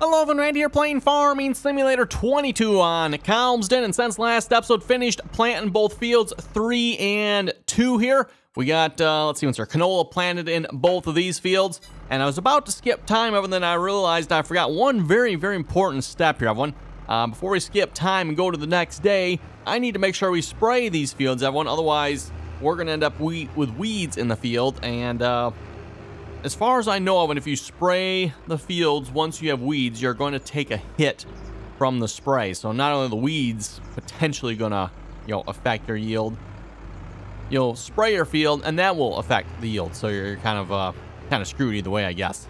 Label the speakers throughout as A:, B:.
A: Hello everyone, Randy here playing Farming Simulator 22 on Calmsden, and since last episode finished planting both fields 3 and 2 here, we got, let's see, what's our canola planted in both of these fields, and I was about to skip time, and then I realized I forgot one very, very important step here, everyone. Before we skip time and go to the next day, I need to make sure we spray these fields, everyone, otherwise we're going to end up with weeds in the field, and, as far as I know of, and if you spray the fields once you have weeds, you're going to take a hit from the spray. So not only the weeds potentially going to, affect your yield, you'll spray your field and that will affect the yield. So you're kind of screwed either way, I guess.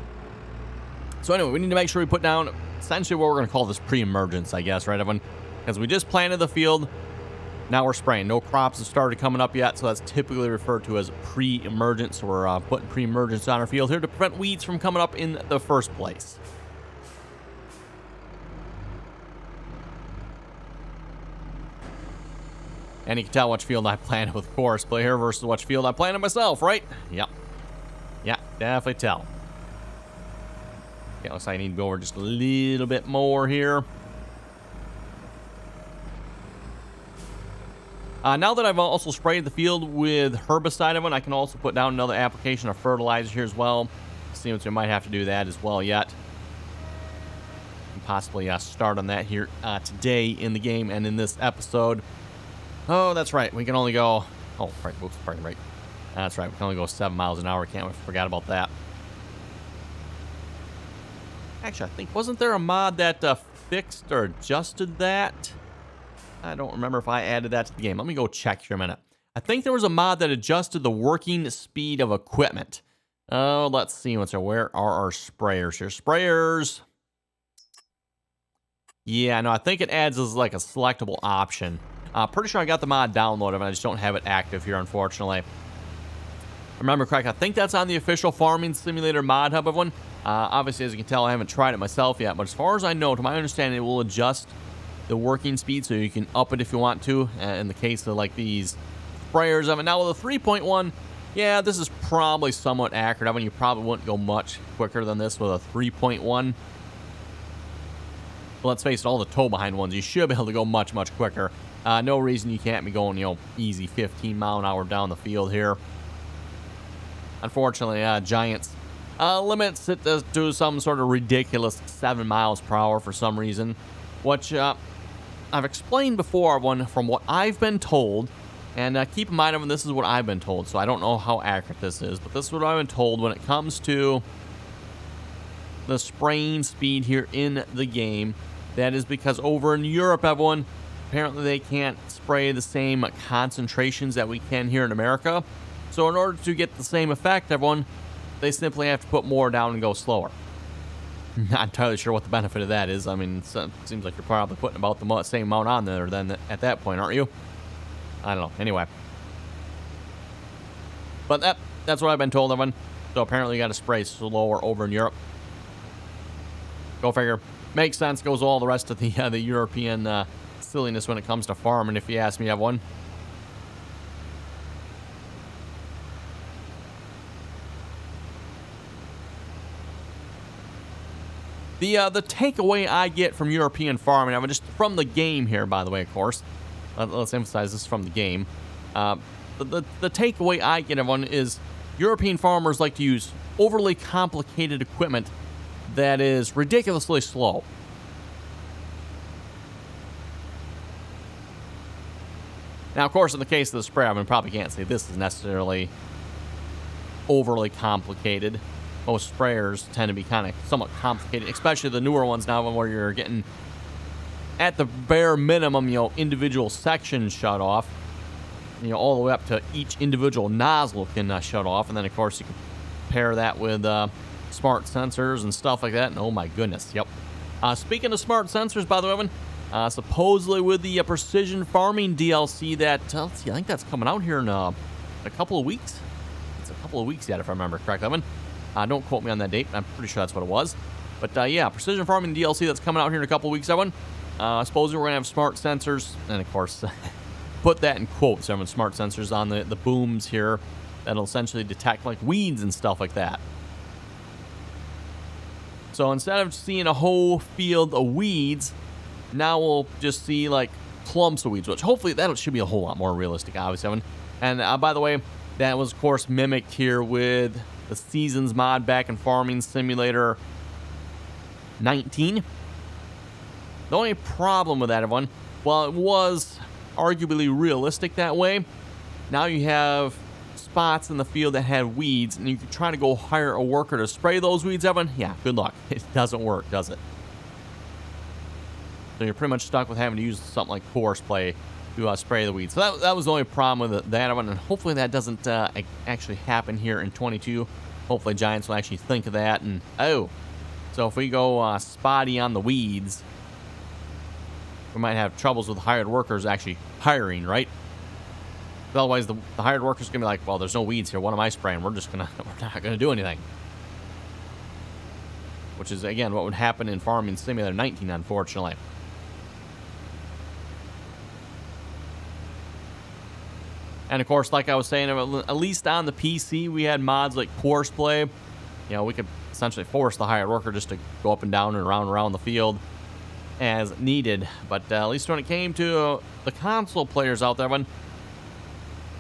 A: So anyway, we need to make sure we put down essentially what we're going to call this pre-emergence, I guess, right, everyone? Because we just planted the field. Now we're spraying. No crops have started coming up yet, so that's typically referred to as pre-emergence. So we're putting pre-emergence on our field here to prevent weeds from coming up in the first place. And you can tell which field I planted with course play here versus which field I planted myself, right? Yep. Yeah, definitely tell. Yeah, looks like I need to go over just a little bit more here. Now that I've also sprayed the field with herbicide, I can also put down another application of fertilizer here as well. Seems we might have to do that as well yet. And possibly start on that here today in the game and in this episode. Oh, that's right. We can only go... Oh, right. Whoops, pardon, right. That's right. We can only go 7 miles an hour. Can't forget about that. Actually, I think... Wasn't there a mod that fixed or adjusted that? I don't remember if I added that to the game. Let me go check here a minute. I think there was a mod that adjusted the working speed of equipment. Oh, let's see. Where are our sprayers here? Sprayers. Yeah, no, I think it adds as like a selectable option. Pretty sure I got the mod downloaded, and I just don't have it active here, unfortunately. Remember correct, I think that's on the official Farming Simulator mod hub of one. Obviously, as you can tell, I haven't tried it myself yet, but as far as I know, to my understanding, it will adjust the working speed, so you can up it if you want to. In the case of like these sprayers of it. Now with a 3.1, yeah, this is probably somewhat accurate. You probably wouldn't go much quicker than this with a 3.1. But let's face it, all the toe behind ones, you should be able to go much, much quicker. No reason you can't be going, easy 15 mile an hour down the field here. Unfortunately, Giants limits it to some sort of ridiculous 7 miles per hour for some reason, which I've explained before, from what I've been told, and keep in mind, this is what I've been told, so I don't know how accurate this is, but this is what I've been told when it comes to the spraying speed here in the game. That is because over in Europe, everyone, apparently they can't spray the same concentrations that we can here in America. So in order to get the same effect, everyone, they simply have to put more down and go slower. Not entirely sure what the benefit of that is. It seems like you're probably putting about the same amount on there then at that point, aren't you? I don't know. Anyway. But that's what I've been told, everyone. So apparently you got to spray slower over in Europe. Go figure. Makes sense. Goes all the rest of the European silliness when it comes to farming, if you ask me, everyone. The takeaway I get from European farming, just from the game here, by the way, of course. Let's emphasize this is from the game. The takeaway I get, everyone, is European farmers like to use overly complicated equipment that is ridiculously slow. Now, of course, in the case of the sprayer, probably can't say this is necessarily overly complicated. Most sprayers tend to be kind of somewhat complicated, especially the newer ones now where you're getting, at the bare minimum, individual sections shut off. All the way up to each individual nozzle can shut off. And then, of course, you can pair that with smart sensors and stuff like that. And oh my goodness, yep. Speaking of smart sensors, by the way, supposedly with the Precision Farming DLC that, let's see, I think that's coming out here in a couple of weeks. It's a couple of weeks yet, if I remember correctly. Don't quote me on that date. I'm pretty sure that's what it was. But yeah, Precision Farming DLC that's coming out here in a couple of weeks, everyone. Supposedly we're going to have smart sensors. And, of course, put that in quotes, everyone. Smart sensors on the booms here that'll essentially detect, like, weeds and stuff like that. So instead of seeing a whole field of weeds, now we'll just see like clumps of weeds, which hopefully that should be a whole lot more realistic, obviously. And by the way, that was of course mimicked here with the Seasons mod back in Farming Simulator 19. The only problem with that one, while it was arguably realistic that way, now you have spots in the field that had weeds, and you can try to go hire a worker to spray those weeds, Evan. Yeah, good luck. It doesn't work, does it? So you're pretty much stuck with having to use something like Core Spray to spray the weeds. So that was the only problem with that one, and hopefully that doesn't actually happen here in 22. Hopefully Giants will actually think of that. And so if we go spotty on the weeds, we might have troubles with hired workers actually hiring, right? Otherwise, the hired workers are going to be like, well, there's no weeds here. What am I spraying? We're not going to do anything. Which is, again, what would happen in Farming Simulator 19, unfortunately. And, of course, like I was saying, at least on the PC, we had mods like Core Spray. You know, we could essentially force the hired worker just to go up and down and around the field as needed. But at least when it came to the console players out there,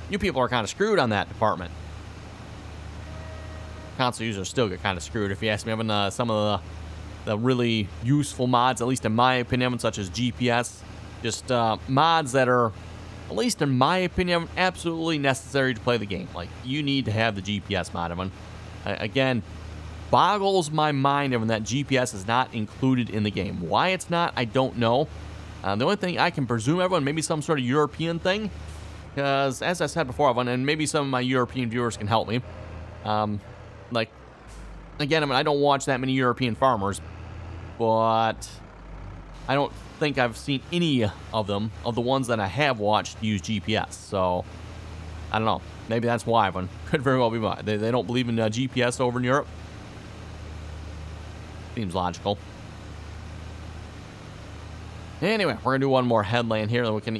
A: you people are kind of screwed on that department. Console users still get kind of screwed, if you ask me. Having some of the really useful mods, at least in my opinion, such as GPS, just mods that are, at least in my opinion, absolutely necessary to play the game. Like, you need to have the GPS mod, Evan. Again, boggles my mind, Evan, that GPS is not included in the game. Why it's not, I don't know. The only thing I can presume, everyone, maybe some sort of European thing. Because, as I said before, Evan, and maybe some of my European viewers can help me. Like, again, I don't watch that many European farmers, but I don't think I've seen any of them, of the ones that I have watched, use GPS. So, I don't know. Maybe that's why, Evan. Could very well be why. They don't believe in GPS over in Europe. Seems logical. Anyway, we're going to do one more headland here. Then we can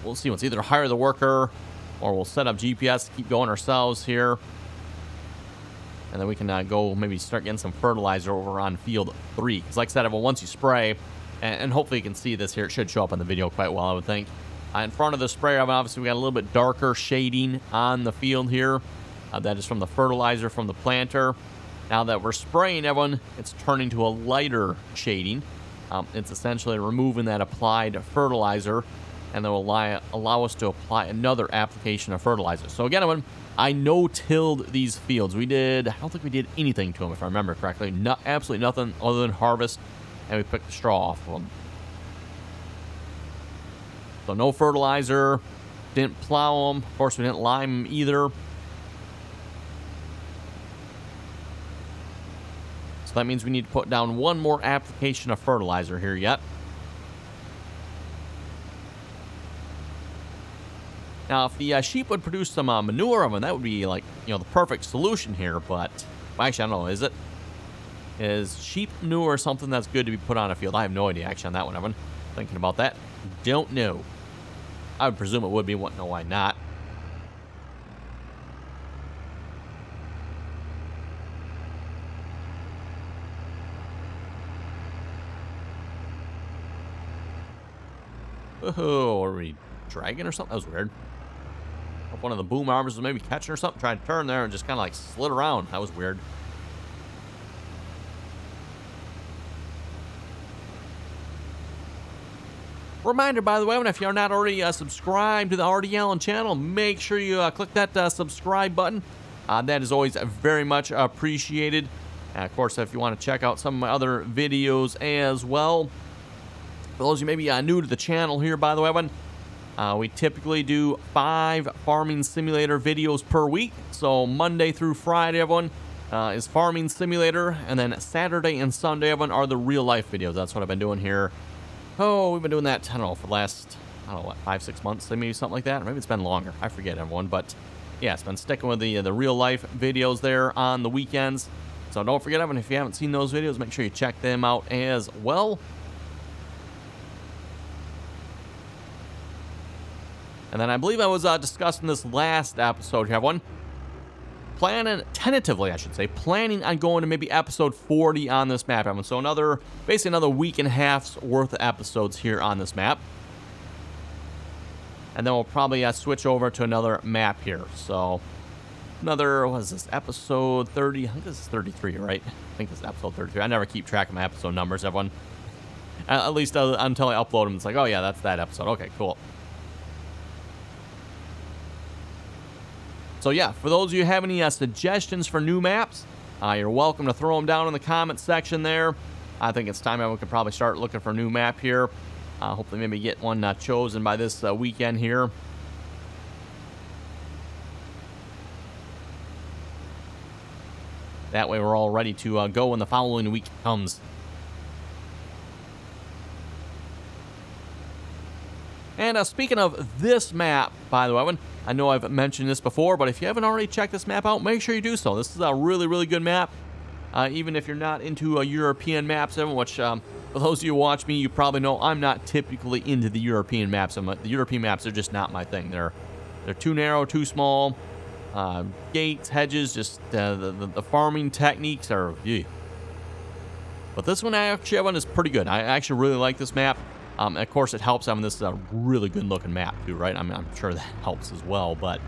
A: we'll see, let's either hire the worker or we'll set up GPS, keep going ourselves here. And then we can go maybe start getting some fertilizer over on field 3. Because like I said, once you spray, and hopefully you can see this here, it should show up in the video quite well, I would think. In front of the sprayer, obviously we got a little bit darker shading on the field here. That is from the fertilizer from the planter. Now that we're spraying, everyone, it's turning to a lighter shading. It's essentially removing that applied fertilizer, and that will allow us to apply another application of fertilizer. So again, everyone, I no-tilled these fields. I don't think we did anything to them, if I remember correctly. Absolutely nothing other than harvest, and we picked the straw off of them. So no fertilizer, didn't plow them. Of course, we didn't lime them either. So that means we need to put down one more application of fertilizer here yet. Now, if the sheep would produce some manure, that would be like, the perfect solution here. But, well, actually, I don't know, is it? Is sheep manure something that's good to be put on a field? I have no idea, actually, on that one, Evan. Thinking about that. Don't know. I would presume it would be. Wouldn't know why not. Oh, are we dragging or something? That was weird. Hope one of the boom armors was maybe catching or something. Tried to turn there and just kind of like slid around. That was weird. Reminder, by the way, if you're not already subscribed to the RDAllen channel, make sure you click that subscribe button. That is always very much appreciated. Of course, if you want to check out some of my other videos as well. For those of you maybe new to the channel here, by the way, Evan, we typically do 5 Farming Simulator videos per week. So Monday through Friday, everyone, is Farming Simulator, and then Saturday and Sunday, everyone, are the real-life videos. That's what I've been doing here. Oh, we've been doing that, I don't know, for the last, 5-6 months, maybe something like that. Or maybe it's been longer. I forget, everyone. But, yeah, it's been sticking with the real-life videos there on the weekends. So don't forget, everyone, if you haven't seen those videos, make sure you check them out as well. And then I believe I was discussing this last episode here, everyone. tentatively, I should say, planning on going to maybe episode 40 on this map, Evan. So basically another week and a half's worth of episodes here on this map. And then we'll probably switch over to another map here. So another, what is this, episode 30? I think this is 33, right? I think this is episode 33. I never keep track of my episode numbers, everyone. At least until I upload them, it's like, oh yeah, that's that episode. Okay, cool. So yeah, for those of you who have any suggestions for new maps, you're welcome to throw them down in the comment section there. I think it's time we could probably start looking for a new map here. Hopefully maybe get one chosen by this weekend here. That way we're all ready to go when the following week comes. And speaking of this map, by the way, I know I've mentioned this before, but if you haven't already checked this map out, make sure you do so. This is a really, really good map. Even if you're not into European maps, which for those of you who watch me, you probably know I'm not typically into the European maps. The European maps are just not my thing. They're too narrow, too small. Gates, hedges, just the farming techniques are... Ew. But this one actually is pretty good. I actually really like this map. Of course, it helps having this really good-looking map, too, right? I mean, I'm sure that helps as well, but...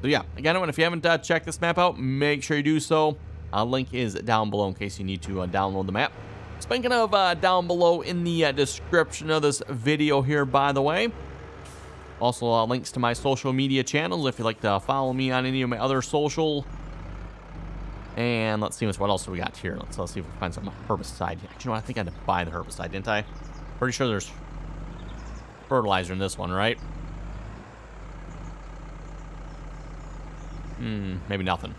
A: So, yeah. Again, if you haven't checked this map out, make sure you do so. Link is down below in case you need to download the map. Speaking of down below in the description of this video here, by the way. Also, links to my social media channels if you'd like to follow me on any of my other social... And let's see what else we got here. Let's see if we can find some herbicide. Actually, you know, I think I had to buy the herbicide, didn't I? Pretty sure there's fertilizer in this one, right? Maybe nothing.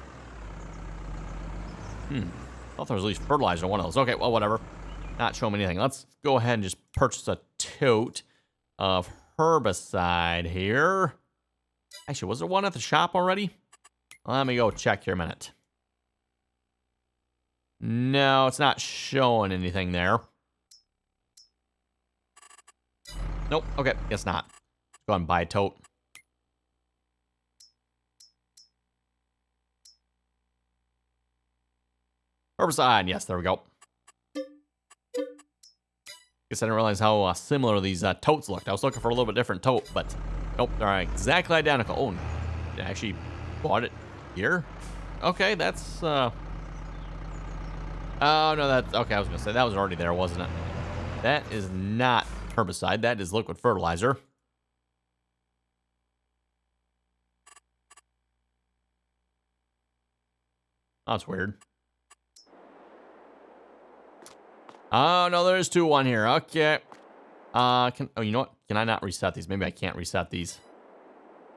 A: Thought there was at least fertilizer in one of those. Okay, well, whatever. Not showing me anything. Let's go ahead and just purchase a tote of herbicide here. Actually, was there one at the shop already? Let me go check here a minute. No, it's not showing anything there. Nope. Okay, guess not. Go ahead and buy a tote. Herbicide. Yes, there we go. Guess I didn't realize how similar these totes looked. I was looking for a little bit different tote, but nope, they're exactly identical. Oh, I actually bought it here. Okay, that's... Oh, no, that's... Okay, I was going to say, that was already there, wasn't it? That is not herbicide. That is liquid fertilizer. Oh, that's weird. Oh, no, there's two on here. Okay. Oh, you know what? Can I not reset these? Maybe I can't reset these.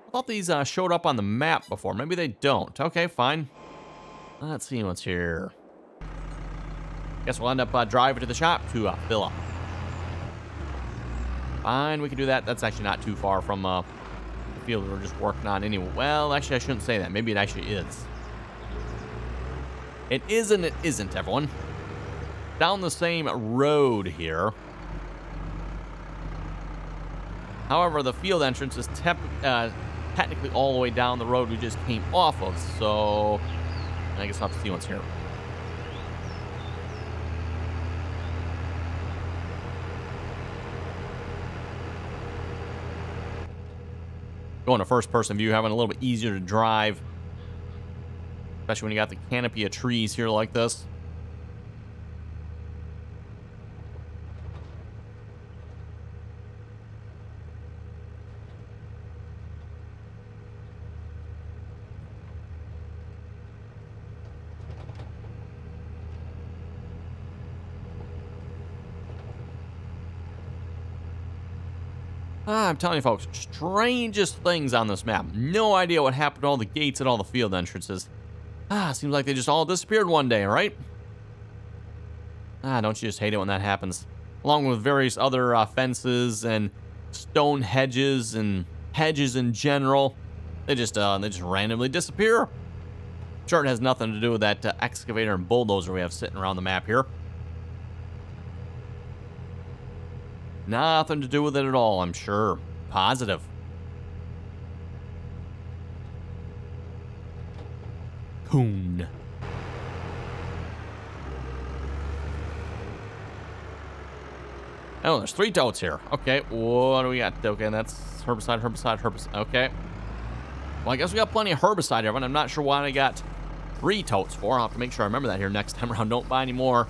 A: I thought these showed up on the map before. Maybe they don't. Okay, fine. Let's see what's here. Guess we'll end up driving to the shop to fill up. Fine, we can do that. That's actually not too far from the field we're just working on anyway. Well, actually, I shouldn't say that. Maybe it actually is. It is and it isn't, everyone. Down the same road here. However, the field entrance is technically all the way down the road we just came off of. So, I guess I'll have to see what's here. Going to first-person view, having a little bit easier to drive. Especially when you got the canopy of trees here like this. I'm telling you, folks, strangest things on this map. No idea what happened to all the gates and all the field entrances. Seems like they just all disappeared one day, right? Don't you just hate it when that happens? Along with various other fences and stone hedges and hedges in general. They just randomly disappear. I'm sure it has nothing to do with that excavator and bulldozer we have sitting around the map here. Nothing to do with it at all, I'm sure. Positive. Coon. Oh, there's 3 totes here. Okay, what do we got? Okay, that's herbicide, herbicide, herbicide. Okay. Well, I guess we got plenty of herbicide here, but I'm not sure why I got 3 totes for. I'll have to make sure I remember that here next time around. Don't buy any more.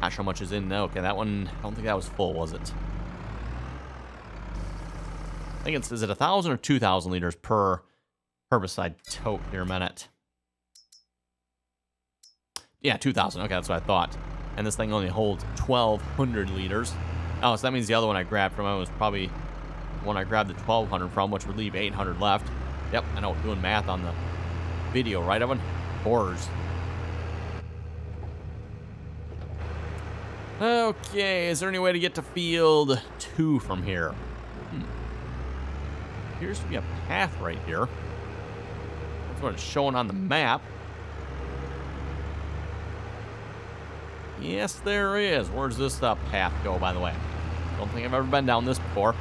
A: Not sure how much is in there. Okay, that one, I don't think that was full, was it? I think it's, is it 1,000 or 2,000 liters per herbicide tote here a minute? Yeah, 2,000. Okay, that's what I thought. And this thing only holds 1,200 liters. Oh, so that means the other one I grabbed from it was probably the one I grabbed the 1,200 from, which would leave 800 left. Yep, I know, doing math on the video, right, Evan? Horrors. Okay, is there any way to get to field 2 from here? Appears to be a path right here. That's what it's showing on the map. Yes, there is. Where's this path go, by the way? Don't think I've ever been down this before.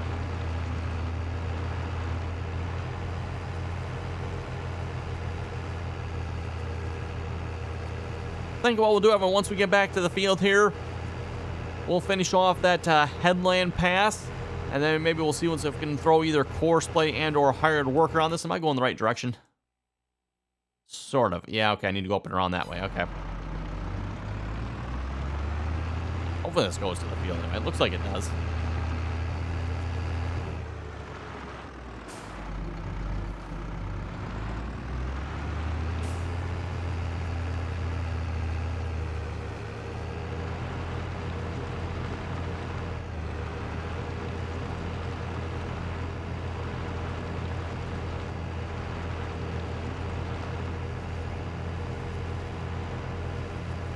A: I think what we'll do, everyone, once we get back to the field here, we'll finish off that headland pass, and then maybe we'll see if we can throw either course play and or hired worker on this. Am I going the right direction? Sort of. Yeah, okay, I need to go up and around that way. Okay. Hopefully this goes to the field anyway. It looks like it does.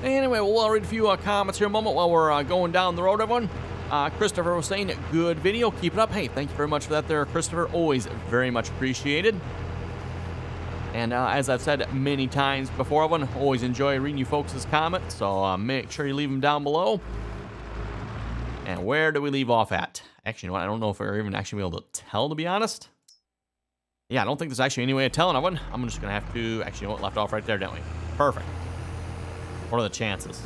A: Anyway, we'll read a few comments here a moment while we're going down the road, everyone. Christopher was saying, good video, keep it up. Hey, thank you very much for that there, Christopher. Always very much appreciated. And as I've said many times before, everyone, always enjoy reading you folks' comments, so make sure you leave them down below. And where do we leave off at? Actually, you know what? I don't know if we're even actually able to tell, to be honest. Yeah, I don't think there's actually any way of telling, everyone. I'm just going to have to... Actually, you know what? Left off right there, didn't we? Perfect. What are the chances?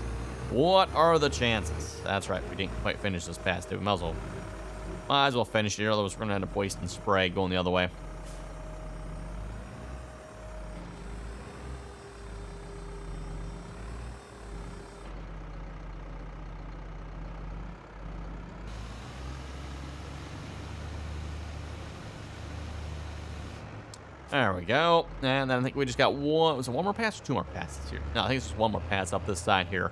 A: What are the chances? That's right, we didn't quite finish this pass, did we? Might as well finish it here, otherwise we're going to end up wasting spray going the other way. There we go. And then I think we just got one. Was it one more pass or 2 more passes here? No, I think it's just 1 more pass up this side here.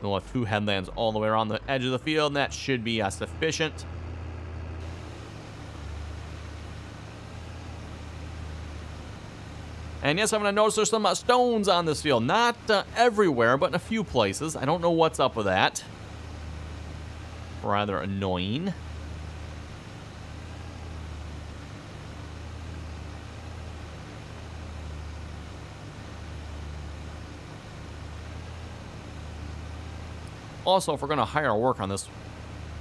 A: We'll have 2 headlands all the way around the edge of the field, and that should be sufficient. And yes, I'm going to notice there's some stones on this field. Not everywhere, but in a few places. I don't know what's up with that. Rather annoying. Also, if we're going to hire work on this,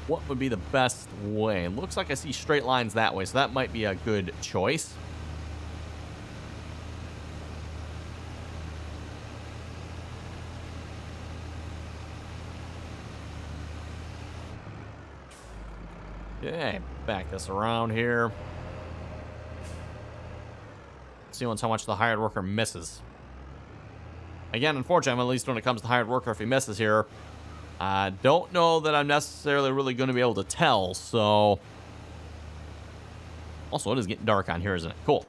A: what would be the best way? It looks like I see straight lines that way, so that might be a good choice. Okay, back this around here. See once how much the hired worker misses. Again, unfortunately, at least when it comes to hired worker, if he misses here, I don't know that I'm necessarily really going to be able to tell, so... Also, it is getting dark on here, isn't it? Cool.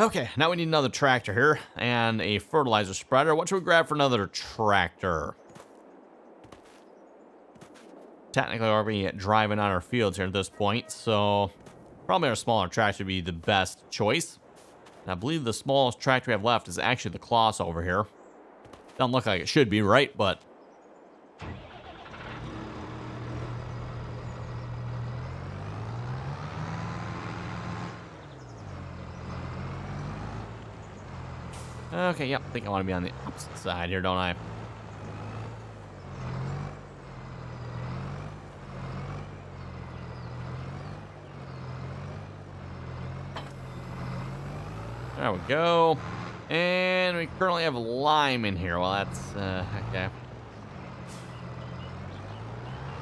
A: Okay, now we need another tractor here, and a fertilizer spreader. What should we grab for another tractor? Technically, we're already driving on our fields here at this point, so... Probably our smaller tractor would be the best choice. And I believe the smallest tractor we have left is actually the Kloss over here. Doesn't look like it should be, right? But... Okay, yep, I think I want to be on the opposite side here, don't I? There we go. And we currently have lime in here. Well, that's, okay.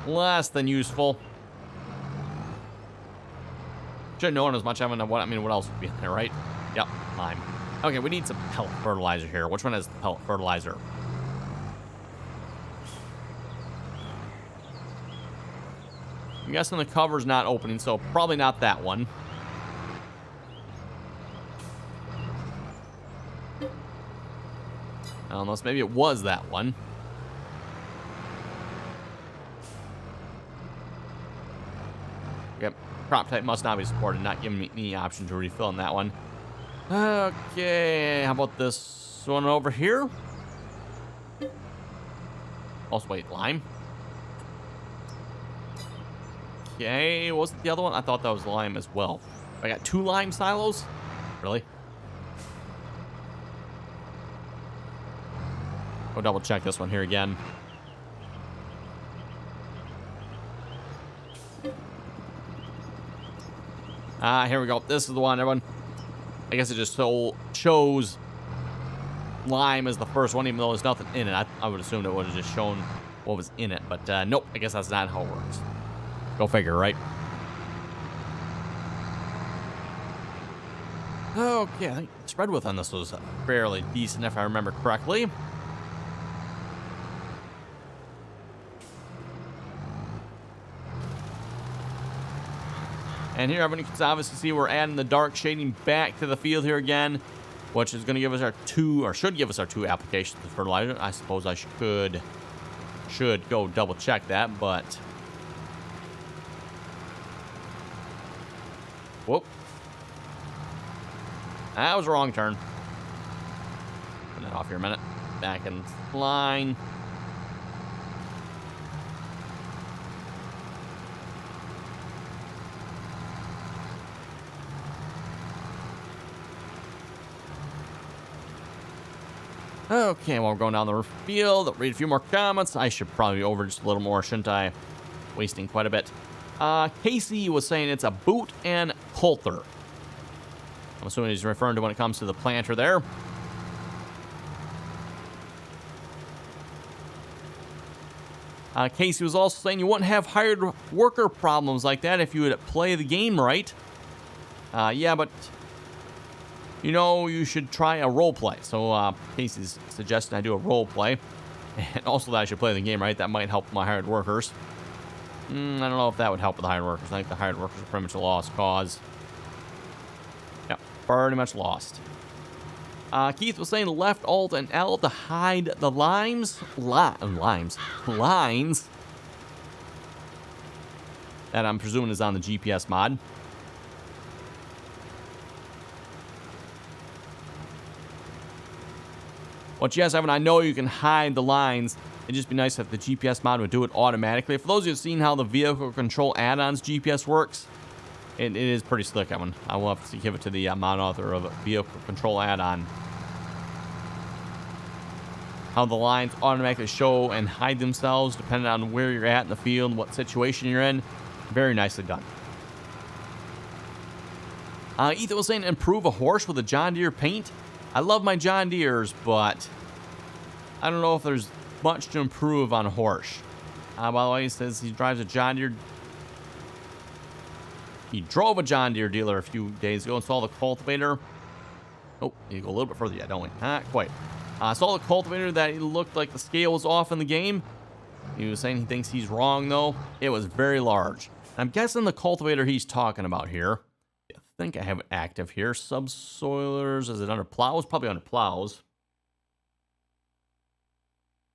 A: Less than useful. Should have known as much. What else would be in there, right? Yep, lime. Okay, we need some pellet fertilizer here. Which one has the pellet fertilizer? I'm guessing the cover's not opening, so probably not that one. Unless maybe it was that one. Yep, crop type must not be supported, not giving me any option to refill in that one. Okay, how about this one over here? Also, wait, lime? Okay, wasn't the other one? I thought that was lime as well. I got 2 lime silos? Really? Go double check this one here again. Here we go. This is the one, everyone. I guess it just shows lime as the first one, even though there's nothing in it. I would assume it would have just shown what was in it, but nope. I guess that's not how it works. Go figure, right? Okay, I think the spread width on this was fairly decent, if I remember correctly. And here, everyone, you can obviously see we're adding the dark shading back to the field here again, which is going to give us our 2, or should give us our 2 applications of fertilizer. I suppose I should go double check that, but whoop. That was a wrong turn. Put that off here a minute. Back in line. Okay, while we're going down the field, I'll read a few more comments. I should probably be over just a little more, shouldn't I? Wasting quite a bit. Casey was saying it's a boot and coulter. I'm assuming he's referring to when it comes to the planter there. Casey was also saying you wouldn't have hired worker problems like that if you would play the game right. Yeah, but you know, you should try a role play. So Casey's suggesting I do a role play. And also that I should play the game right. That might help my hired workers. I don't know if that would help with the hired workers. I think the hired workers are pretty much a lost cause. Yep, pretty much lost. Keith was saying left Alt and L to hide the lines. Lines. That I'm presuming is on the GPS mod. But yes, Evan, I know you can hide the lines. It'd just be nice if the GPS mod would do it automatically. For those of you who've seen how the vehicle control add-ons GPS works, it is pretty slick, Evan. I will have to give it to the mod author of a vehicle control add-on. How the lines automatically show and hide themselves depending on where you're at in the field and what situation you're in. Very nicely done. Ethan was saying improve a horse with a John Deere paint. I love my John Deeres, but I don't know if there's much to improve on a horse. By the way, he says he drives a John Deere. He drove a John Deere dealer a few days ago and saw the cultivator. Oh, you go a little bit further yet, don't we? Not quite. Saw the cultivator that it looked like the scale was off in the game. He was saying he thinks he's wrong, though. It was very large. I'm guessing the cultivator he's talking about here. I think I have it active here. Subsoilers. Is it under plows? Probably under plows.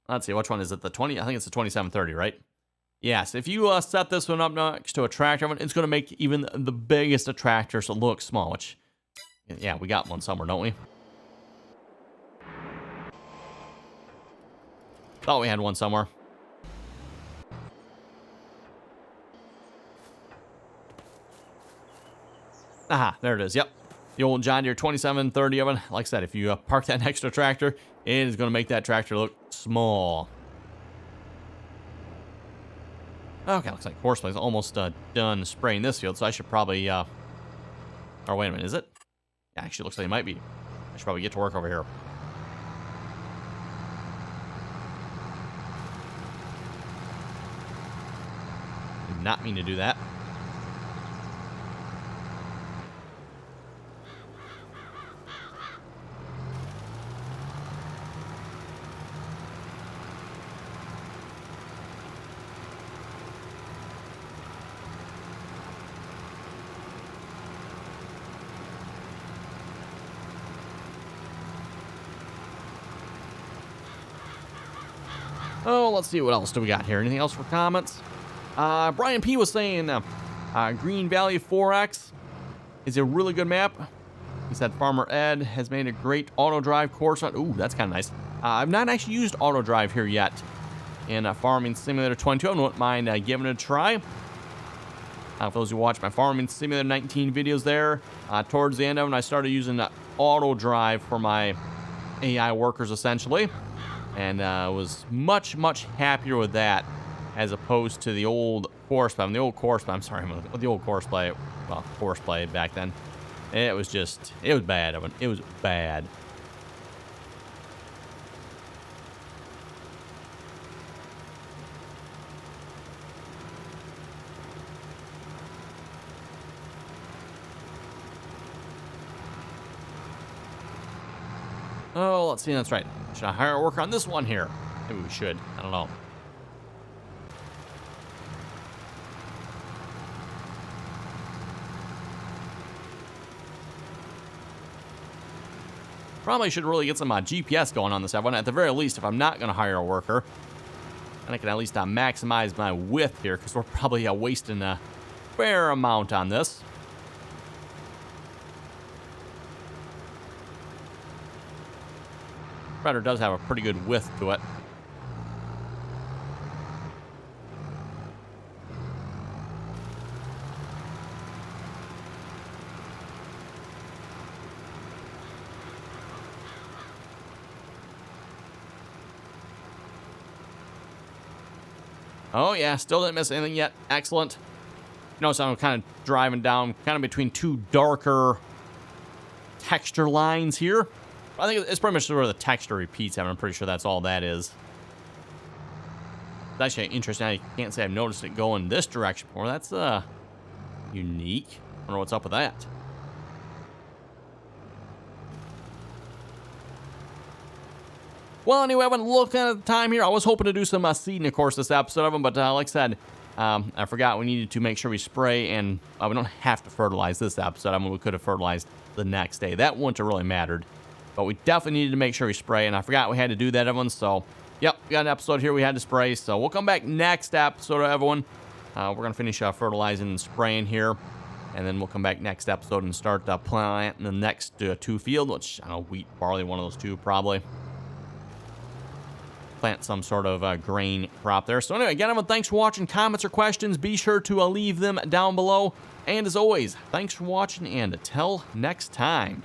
A: Let's see. Which one is it? The 20? I think it's the 2730, right? Yes. If you set this one up next to a tractor, it's going to make even the biggest of tractors look small, which, yeah, we got one somewhere, don't we? Thought we had one somewhere. Aha, there it is. Yep. The old John Deere 2730 oven. Like I said, if you park that next to a tractor, it is going to make that tractor look small. Okay, looks like Horseplay's almost done spraying this field, so I should probably... or wait a minute, is it? Actually, looks like it might be. I should probably get to work over here. Did not mean to do that. Oh, let's see what else do we got here. Anything else for comments? Brian P was saying Green Valley 4X is a really good map. He said Farmer Ed has made a great auto drive course. Ooh, that's kind of nice. I've not actually used auto drive here yet in Farming Simulator 22. I wouldn't mind giving it a try. For those who watch my Farming Simulator 19 videos there, towards the end of it, I started using auto drive for my AI workers essentially. And was much, much happier with that as opposed to the old course play. The old course play, I'm sorry, the old course play, well, course play back then. It was just, it was bad. It was bad. Oh, let's see, that's right. Should I hire a worker on this one here? Maybe we should. I don't know. Probably should really get some GPS going on this one. At the very least, if I'm not going to hire a worker, then I can at least maximize my width here, because we're probably wasting a fair amount on this. Spreader does have a pretty good width to it. Oh yeah, still didn't miss anything yet. Excellent. You know, so I'm kind of driving down kind of between two darker texture lines here. I think it's pretty much where the texture repeats. I'm pretty sure that's all that is. It's actually interesting. I can't say I've noticed it going this direction before. That's unique. I wonder what's up with that. Well, anyway, I went looking at the time here. I was hoping to do some seeding, of course, this episode of them, but like I said, I forgot we needed to make sure we spray, and we don't have to fertilize this episode. I mean, we could have fertilized the next day. That wouldn't have really mattered. But we definitely needed to make sure we spray, and I forgot we had to do that, everyone. So, yep, we got an episode here we had to spray. So we'll come back next episode, everyone. We're going to finish fertilizing and spraying here, and then we'll come back next episode and start planting the next two field, which, I don't know, wheat, barley, one of those two, probably. Plant some sort of grain crop there. So anyway, again, everyone, thanks for watching. Comments or questions, be sure to leave them down below. And as always, thanks for watching, and until next time.